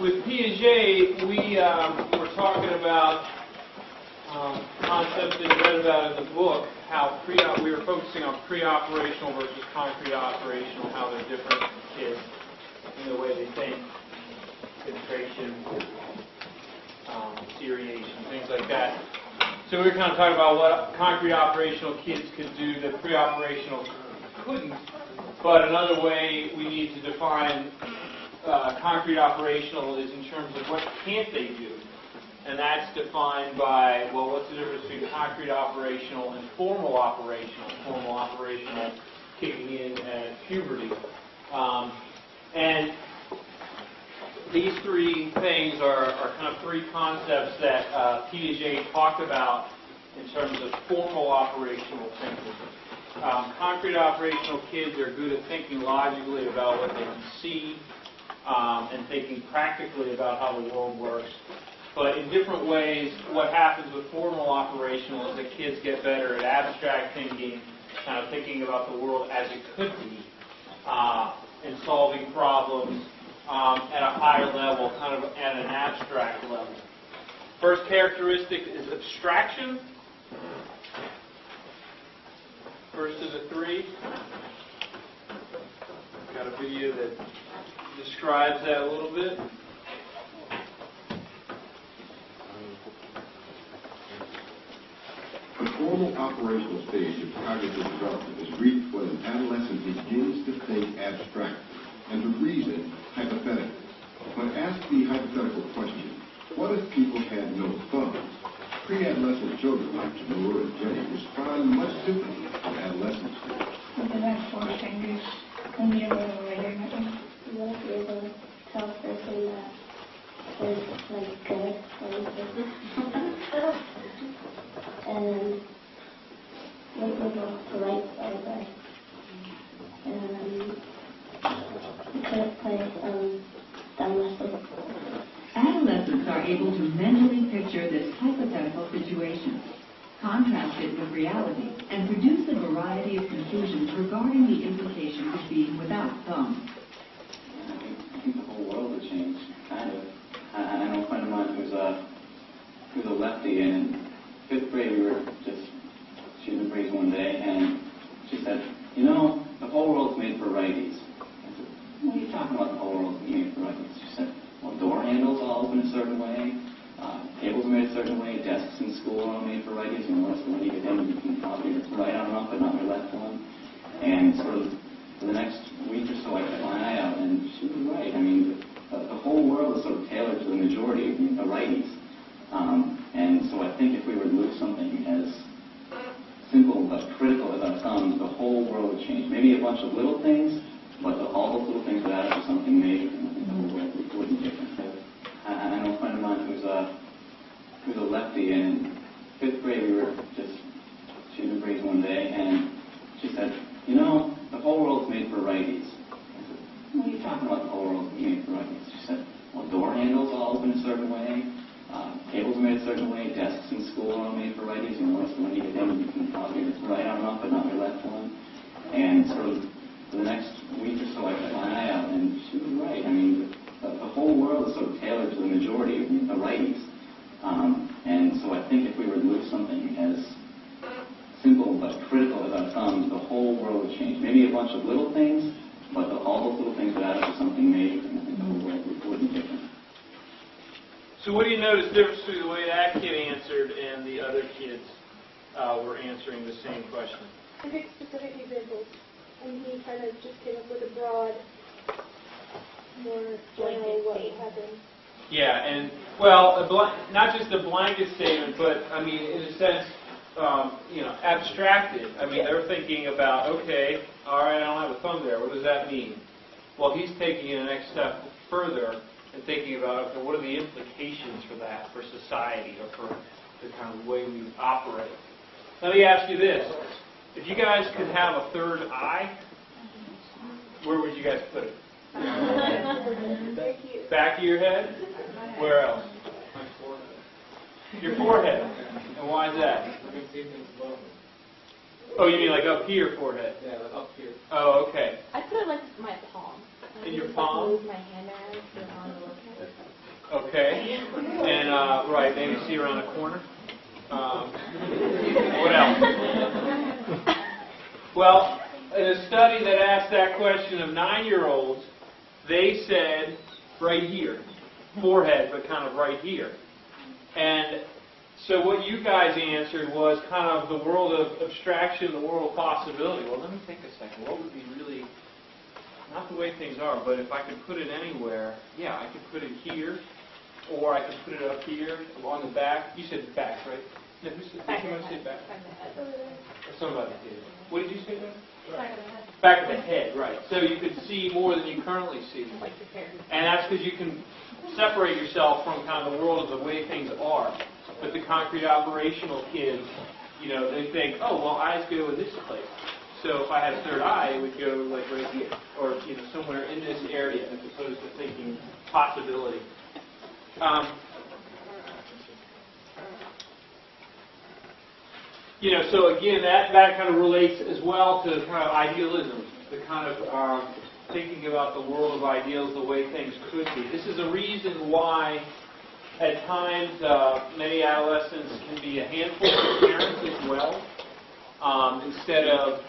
With Piaget, we were talking about concepts that you read about in the book, how we were focusing on pre-operational versus concrete operational, how they're different in kids in the way they think, concentration, seriation, things like that. So we were kind of talking about what concrete operational kids could do that pre-operational couldn't, but another way we need to define concrete operational is in terms of what can't they do. And that's defined by, well, what's the difference between concrete operational and formal operational? Formal operational kicking in at puberty. And these three things are kind of three concepts that Piaget talked about in terms of formal operational thinking. Concrete operational kids are good at thinking logically about what they can see and thinking practically about how the world works. But in different ways, what happens with formal operational is that kids get better at abstract thinking, kind of thinking about the world as it could be, and solving problems at a higher level, kind of at an abstract level. First characteristic is abstraction. First of the three. Got a video that describes that a little bit. The formal operational stage of cognitive development is reached when an adolescent begins to think abstractly and to reason hypothetically. When asked the hypothetical question, what if people had no thumbs? Pre-adolescent children like Jamur and Jenny respond much differently from adolescents. Because I have 4 fingers and you're a little later. You won't be able to tell a person that is like good or and make people polite all the way. And you couldn't play dumb lessons. Adolescents are able to mentally picture this hypothetical situation, contrast it with reality, and produce a variety of conclusions regarding the implications of being without thumbs. I think the whole world would change, kind of. I know a friend of mine who's a lefty, and in 5th grade we were just shooting the breeze one day, and she said, you know, the whole world's made for righties. I said, what are you talking about, the whole world's made for righties? She said, well, door handles all open a certain way, tables are made a certain way, desks in school are all made for righties. You know, so when you get in, you can probably right arm up, but not your left one. And sort of for the next week or so, I kept my eye out, and she was right. I mean, the whole world is sort of tailored to the majority of the righties. And so I think if we were to lose something as simple but critical as our thumbs, the whole world would change. Maybe a bunch of little things, but all those little things would add up to something major, and I think the whole world would be different. I know a friend of mine who's a lefty, and in 5th grade we were just shooting the breeze one day, and she said, you know, the whole world's made for righties. I said, what are you talking about, the whole world's made for righties? She said, well, door handles all open a certain way, tables are made a certain way, desks in school are all made for righties. You know, so when you get in, you can probably right arm up, but not your left one. And sort of for the next week or so, I kept my eye out, and she was right. I mean, the whole world is sort of tailored to the majority of the righties. And so I think if we were to lose something as simple but critical as our thumbs, the whole world would change. Maybe a bunch of little things, but all those little things would add up to something major, and I think the whole world would be different. So what do you notice difference between the way that kid answered and the other kids were answering the same question? I picked specific examples, and he kind of just came up with a broad, more general what would happen. Yeah, and, well, not just a blanket statement, but, I mean, in a sense, abstracted. I mean, they're thinking about, okay, all right, I don't have a thumb there. What does that mean? Well, he's taking it a next step further and thinking about, okay, what are the implications for that, for society, or for the kind of way we operate? Let me ask you this. If you guys could have a third eye, where would you guys put it? Back of your head? Where else? My forehead. Your forehead. And why is that? I can see things above me. Oh, you mean like up here, forehead? Yeah, like up here. Oh, okay. I put it like my palm. In your palm? Move my hand around for on to look at it. Okay. And, right, maybe see around the corner. What else? Well, in a study that asked that question of 9-year-olds, they said right here. Forehead, but kind of right here. And so what you guys answered was kind of the world of abstraction, the world of possibility. Well, let me think a second. What would be really, not the way things are, but if I could put it anywhere, yeah, I could put it here, or I could put it up here, on the back. You said back, right? No, who said back? Did you say back? Somebody did. What did you say there? Back of the head. Back of the head, right. So you could see more than you currently see. And that's because you can separate yourself from kind of the world of the way things are. But the concrete operational kids, you know, they think, oh, well, eyes go in this place. So if I had a third eye, it would go like right here, or you know, somewhere in this area, as opposed to thinking possibility. You know, so again, that kind of relates as well to kind of idealism, the kind of thinking about the world of ideals, the way things could be. This is a reason why, at times, many adolescents can be a handful to parents as well. Instead of,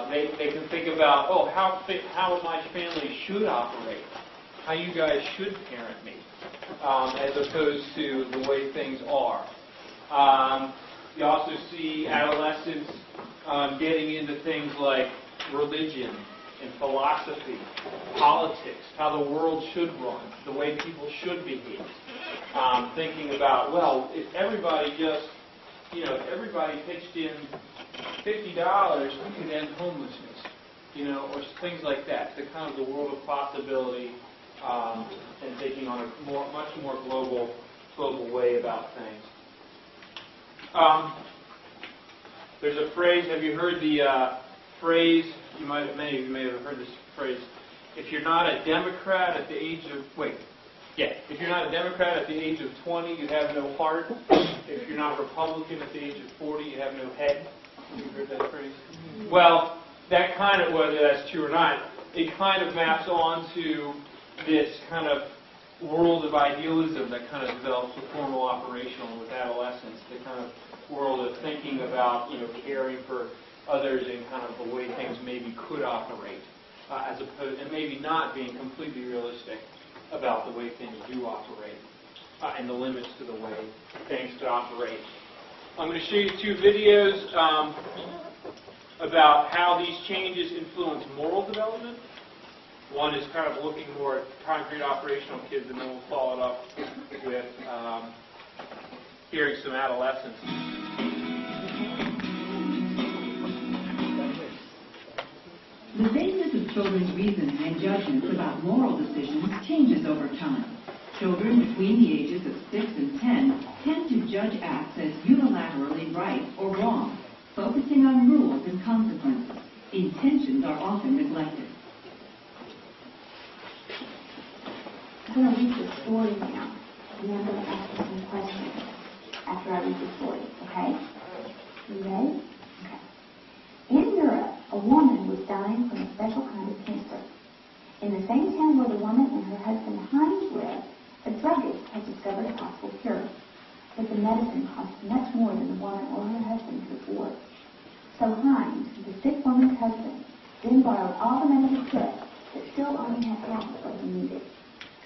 they can think about, oh, how my family should operate, how you guys should parent me, as opposed to the way things are. You also see adolescents getting into things like religion and philosophy, politics, how the world should run, the way people should behave. Thinking about, well, if everybody just, you know, if everybody pitched in $50, we could end homelessness, you know, or things like that. The kind of the world of possibility and thinking on a much more global way about things. There's a phrase. Have you heard the phrase? Many of you may have heard this phrase. If you're not a Democrat at the age of if you're not a Democrat at the age of 20, you have no heart. If you're not Republican at the age of 40, you have no head. Have you heard that phrase? Well, that kind of, whether that's true or not, it kind of maps onto this kind of world of idealism that kind of develops with formal operational with adolescents, the kind of world of thinking about, you know, caring for others and kind of the way things maybe could operate, as opposed, and maybe not being completely realistic about the way things do operate, and the limits to the way things could operate. I'm going to show you 2 videos about how these changes influence moral development. One is kind of looking more at concrete operational kids, and then we'll follow it up with hearing some adolescents. The basis of children's reasoning and judgments about moral decisions changes over time. Children between the ages of 6 and 10 tend to judge acts as unilaterally right or wrong, focusing on rules and consequences. Intentions are often neglected. I'm going to read the story now, and then I'm going to ask you some questions after I read the story, okay? You ready? Okay. In Europe, a woman was dying from a special kind of cancer. In the same town where the woman and her husband Heinz lived, a druggist had discovered a possible cure. But the medicine cost much more than the woman or her husband could afford. So Heinz, the sick woman's husband, then borrowed all the money he could, but still only had half of what he needed.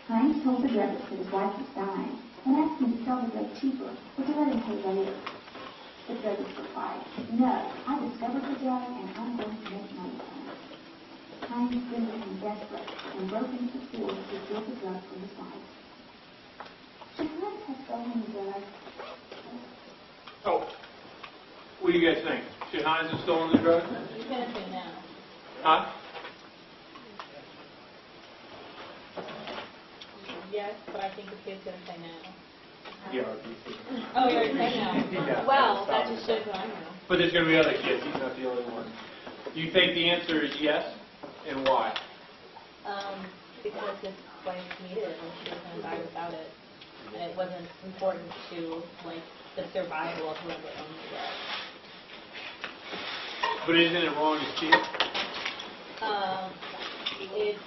Heinz told the druggist that his wife was dying and asked him to sell the drug cheaper or to let him pay later. The druggist replied, "No, I discovered the drug and I'm going to make money from it." Heinz then became desperate and broke into the store to steal the drug for his wife. Should Heinz have stolen the drug? Oh, what do you guys think? Should Heinz have stolen the drug? He's going to say no. Huh? Yes, but I think the kid's going to say no. Yeah. Oh, you already said no. Yeah. Well, that just shows what I know. But there's going to be other kids. He's not the only one. You think the answer is yes? And why? Because his wife needed it and she was going to die without it. And it wasn't important to, like, the survival of whoever owned the drug. But isn't it wrong to steal? It's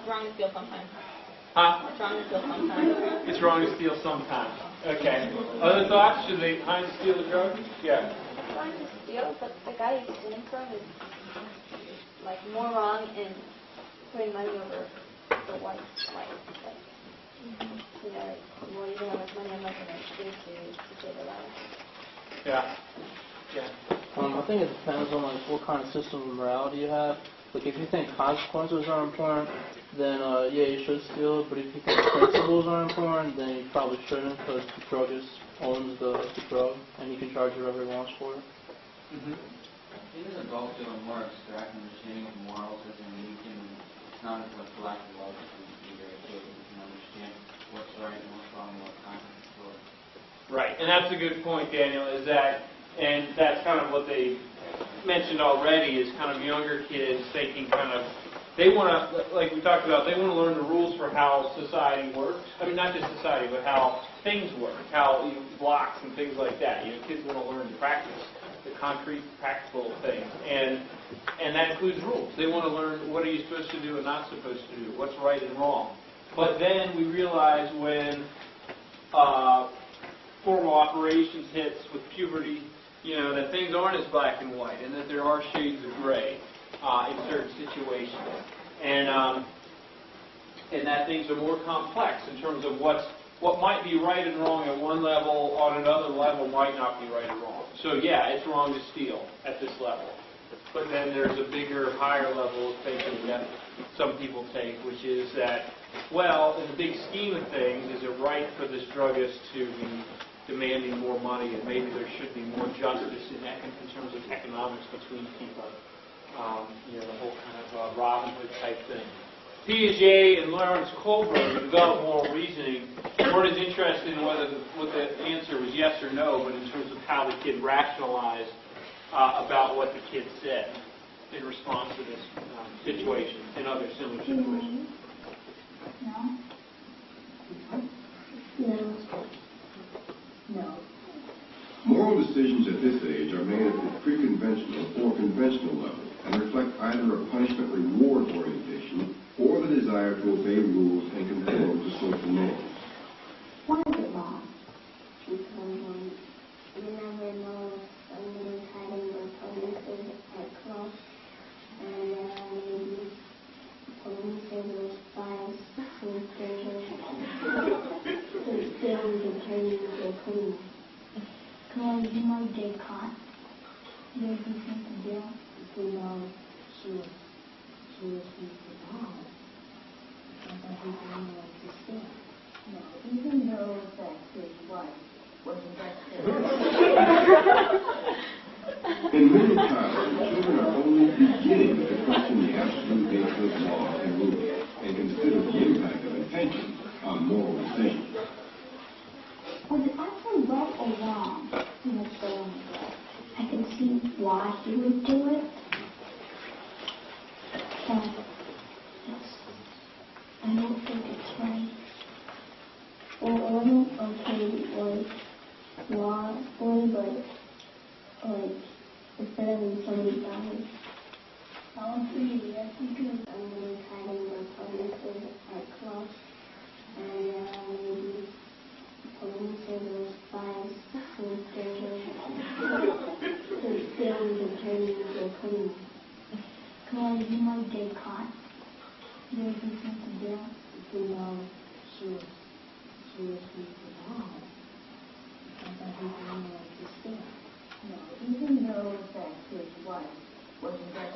wrong to steal sometimes. Huh? It's wrong to steal sometimes. It's wrong to steal sometimes. Okay. Other thoughts? Should they Heinz steal the drug? Yeah. It's wrong to steal, but the guy he's stealing from is like more wrong in putting money over the wife's life. Like, you know, more you know, much money I'm not going to give to save her life. Yeah. Yeah. I think it depends on like what kind of system of morality you have. Like if you think consequences are important, then yeah, you should steal it. But if you think principles are important, then you probably shouldn't, because the druggist owns the drug and he can charge you whatever he wants for it. Even adults do a more abstract understanding of morals, as in you can, it's not as like lack of logic in your kid, you can understand what's right and what's wrong and what consequences for. Right, and that's a good point, Daniel, is that, and that's kind of what they mentioned already, is kind of younger kids thinking kind of, they want to, like we talked about, they want to learn the rules for how society works. I mean, not just society, but how things work, how blocks and things like that. You know, kids want to learn to practice the concrete, practical things, and that includes rules. They want to learn what are you supposed to do and not supposed to do, what's right and wrong. But then we realize when formal operations hits with puberty, you know, that things aren't as black and white, and that there are shades of gray in certain situations, and that things are more complex in terms of what might be right and wrong at one level, on another level might not be right or wrong. So yeah, it's wrong to steal at this level. But then there's a bigger, higher level of thinking that some people take, which is that, well, in the big scheme of things, is it right for this druggist to be demanding more money, and maybe there should be more justice in terms of economics between people. You know, the whole kind of Robin Hood type thing. Piaget and Lawrence Kohlberg, who developed moral reasoning, weren't as interested in what the answer was yes or no, but in terms of how the kid rationalized about what the kid said in response to this situation and other similar situations. No. Moral decisions at this age are made at the pre-conventional or conventional level and reflect either a punishment-reward orientation or the desire to obey rules and conform to social norms. Why is it wrong? Because you never know if somebody's hiding or police are close, and maybe police will spies who steal the train to clean. Because you might get caught. You'll be sent to jail. You know, she was wrong. Because I think I know what to say. No, even though that his wife wasn't that In middle childhood, children are only beginning to question the absolute nature of law and rules and consider the impact of intention on moral decisions. Was it actually right or wrong in the story? I can see why he would do it. But I don't think it's right. Or it wasn't okay was wrong, but instead of somebody dying. I want to be yes because somebody's hiding or police are close, and maybe police or spies who steal the train to clean. Because you might get caught. You'll be sent to jail. You know, she was wrong. Because I think I know what to say. No, even though that his wife wasn't that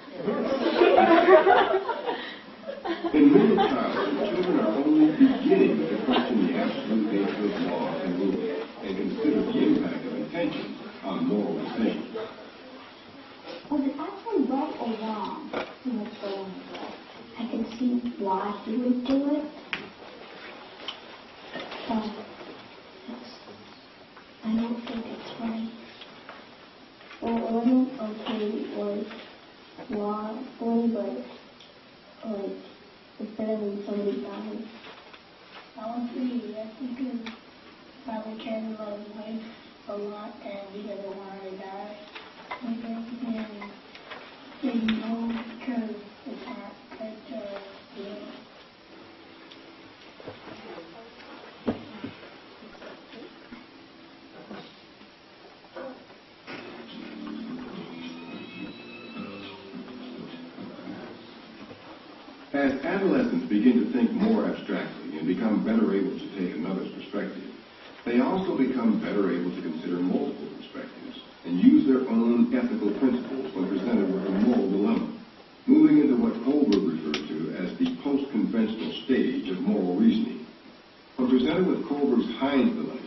In middle childhood, children are only beginning to question the absolute nature of law and rules and consider the impact of intention on moral decisions. Was it actually right or wrong in the story? I can see why he would do it. But I don't think it's right. Or it wasn't okay was wrong, but instead of somebody dying. I want to be yes because probably cares about his wife a lot and he doesn't want her to die. And say no because it's not right to do. As adolescents begin to think more abstractly and become better able to take another's perspective, they also become better able to consider multiple perspectives and use their own ethical principles when presented with a moral dilemma, moving into what Kohlberg referred to as the post-conventional stage of moral reasoning. When presented with Kohlberg's Heinz dilemma,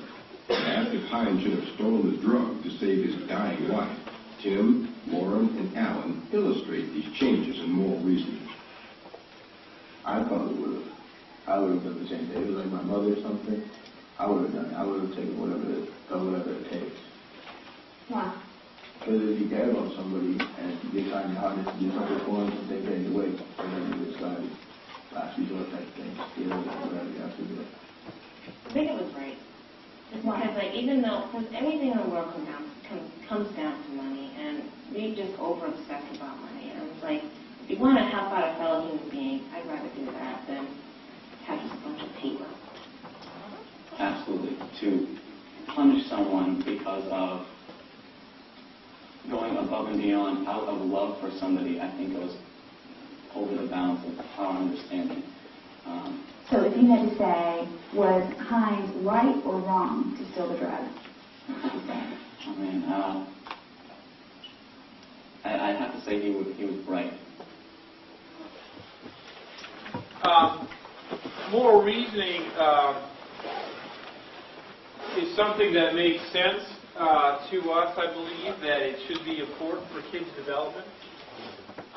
asked if Heinz should have stolen the drug to save his dying wife, Tim, Lauren, and Alan illustrate these changes in moral reasoning. I probably would have. I would have done the same thing. It was like my mother or something. I would have done it. I would have taken whatever it takes. Why? Because if you care about somebody and you're trying your hardest to do something for them and they get in your way, and then you just like last resort type thing, steal it, whatever you have to do. I think it was right. Because like even though, because everything in the world comes down to money, and we just over obsess about money. And it's like, if you want to help out a fellow human being, I'd rather do that than have just a bunch of paper. Absolutely. To punish someone because of going above and beyond out of love for somebody, I think goes over the bounds of our understanding. So if you had to say, was Heinz right or wrong to steal the drug? What would you say? Oh man, I'd have to say he was right. Moral reasoning is something that makes sense to us, I believe, that it should be important for kids' development.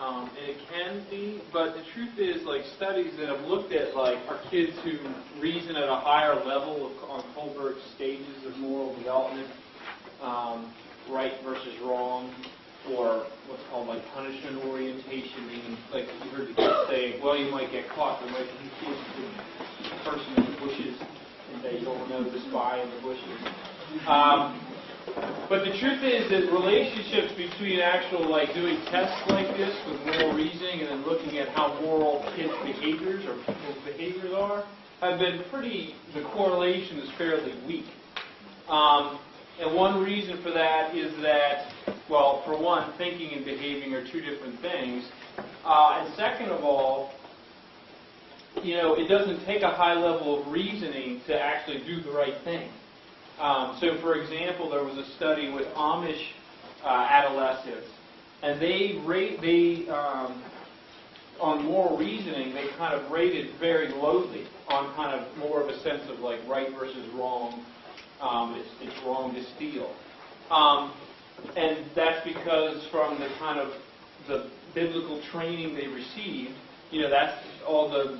And it can be, but the truth is, like, studies that have looked at, like, are kids who reason at a higher level on Kohlberg's stages of moral development, right versus wrong, or what's called, like, punishment orientation, meaning, like, you heard the kids say, well, you might get caught, there might be kids the person in the bushes, and they don't know the spy in the bushes. But the truth is that relationships between actual, like, doing tests like this with moral reasoning and then looking at how moral kids' behaviors or people's behaviors are have been the correlation is fairly weak. And one reason for that is that, well, for one, thinking and behaving are two different things. And second of all, you know, it doesn't take a high level of reasoning to actually do the right thing. So, for example, there was a study with Amish adolescents, and on moral reasoning, they kind of rated very lowly on kind of more of a sense of like right versus wrong. It's wrong to steal, and that's because from the kind of the biblical training they received, you know, that's all the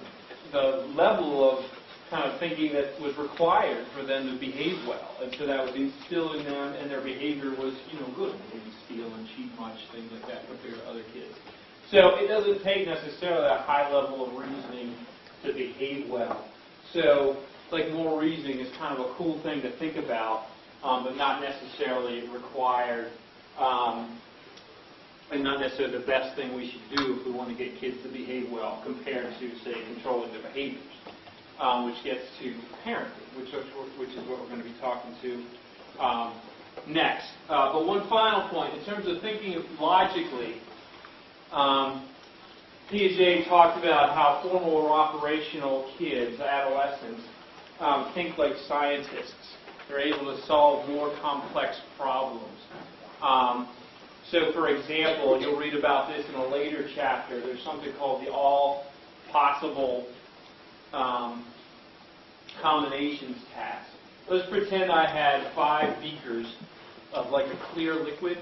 level of kind of thinking that was required for them to behave well. And so that was instilled in them, and their behavior was, you know, good. They didn't steal and cheat much, things like that, compared to other kids. So it doesn't take necessarily a high level of reasoning to behave well. So, like, moral reasoning is kind of a cool thing to think about, but not necessarily required, and not necessarily the best thing we should do if we want to get kids to behave well compared to, say, controlling their behaviors. Which gets to parenting, which is what we're going to be talking to next. But one final point, in terms of thinking logically, Piaget talked about how formal or operational kids, adolescents, think like scientists. They're able to solve more complex problems. So, for example, you'll read about this in a later chapter. There's something called the all possible combinations task. Let's pretend I had 5 beakers of like a clear liquid,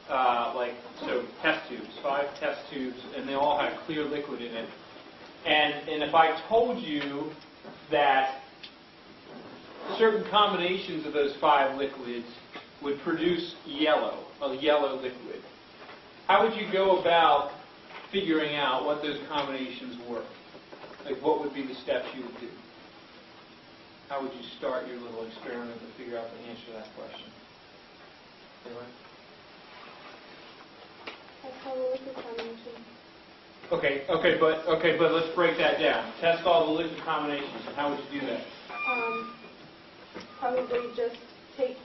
test tubes, 5 test tubes, and they all had clear liquid in it. And if I told you that certain combinations of those 5 liquids would produce a yellow liquid, how would you go about figuring out what those combinations were? Like, what would be the steps you would do? How would you start your little experiment to figure out the answer to that question? Anyone? Test all the liquid combinations. Okay, but let's break that down. Test all the liquid combinations. How would you do that? Probably just take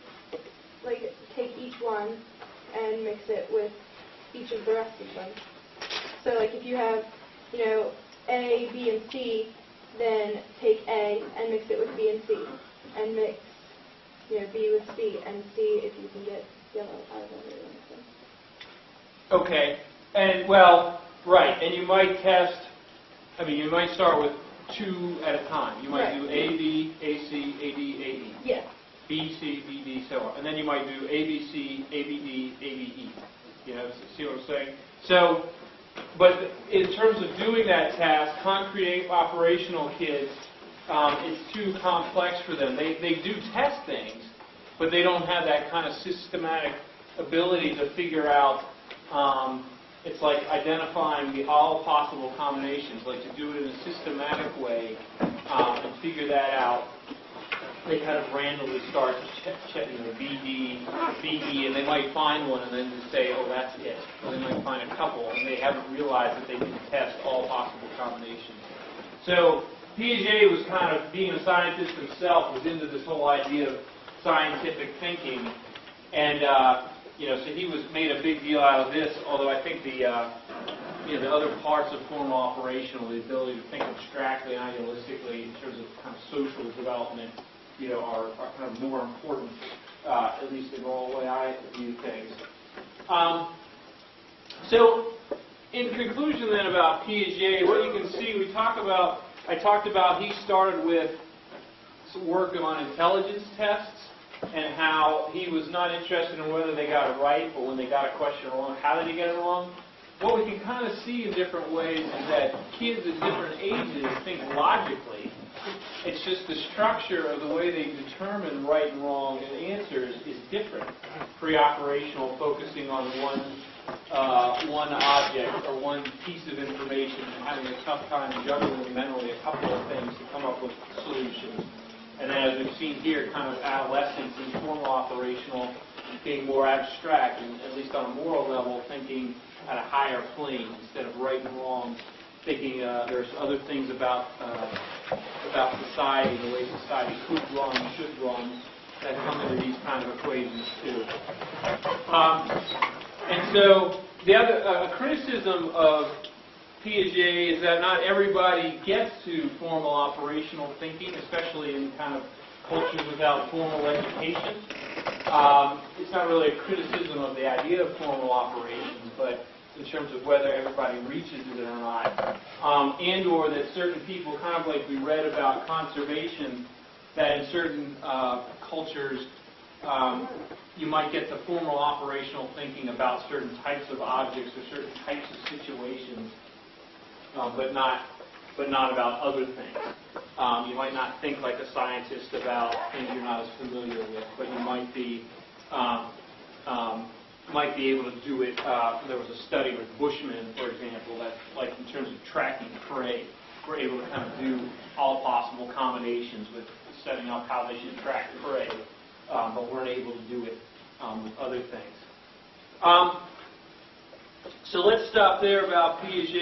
each one and mix it with each of the rest of them. So, like, if you have you know, A, B, and C, then take A and mix it with B and C, and mix, you know, B with C, and see if you can get yellow out of it. Okay, and well, right, and you might test, I mean, you might start with 2 at a time. You might do A, B, A, C, A, D, A, E. Yes. B, C, B, D, so on. And then you might do A, B, C, A, B, D, A, B, E. You know, see what I'm saying? So, but in terms of doing that task, concrete operational kids, it's too complex for them. They do test things, but they don't have that kind of systematic ability to figure out, it's like identifying all possible combinations, like to do it in a systematic way and figure that out. They kind of randomly start to check, you know, BD, BE, and they might find one and then just say, oh, that's it. Or they might find a couple, and they haven't realized that they can test all possible combinations. So Piaget was kind of, being a scientist himself, was into this whole idea of scientific thinking, and you know, so he made a big deal out of this. Although I think the you know, the other parts of formal operational, the ability to think abstractly and idealistically in terms of kind of social development, you know, are kind of more important, at least in the way I view things. So, in conclusion then about Piaget, what you can see, I talked about he started with some work on intelligence tests and how he was not interested in whether they got it right, but when they got a question wrong, how did he get it wrong? What we can kind of see in different ways is that kids at different ages think logically. It's just the structure of the way they determine right and wrong and answers is different. Pre-operational, focusing on one object or one piece of information and having a tough time juggling mentally a couple of things to come up with solutions. And then as we've seen here, kind of adolescence and formal operational being more abstract and at least on a moral level thinking at a higher plane instead of right and wrong, thinking there's other things about society, the way society could run, should run, that come into these kind of equations too. And so the other criticism of Piaget is that not everybody gets to formal operational thinking, especially in kind of cultures without formal education. It's not really a criticism of the idea of formal operations, but in terms of whether everybody reaches it or not. And or that certain people, kind of like we read about conservation, that in certain cultures you might get the formal operational thinking about certain types of objects or certain types of situations, but not about other things. You might not think like a scientist about things you're not as familiar with, but you might be able to do it. There was a study with Bushmen, for example, that, like in terms of tracking prey, were able to kind of do all possible combinations with setting up how they should track prey, but weren't able to do it with other things. So let's stop there about Piaget.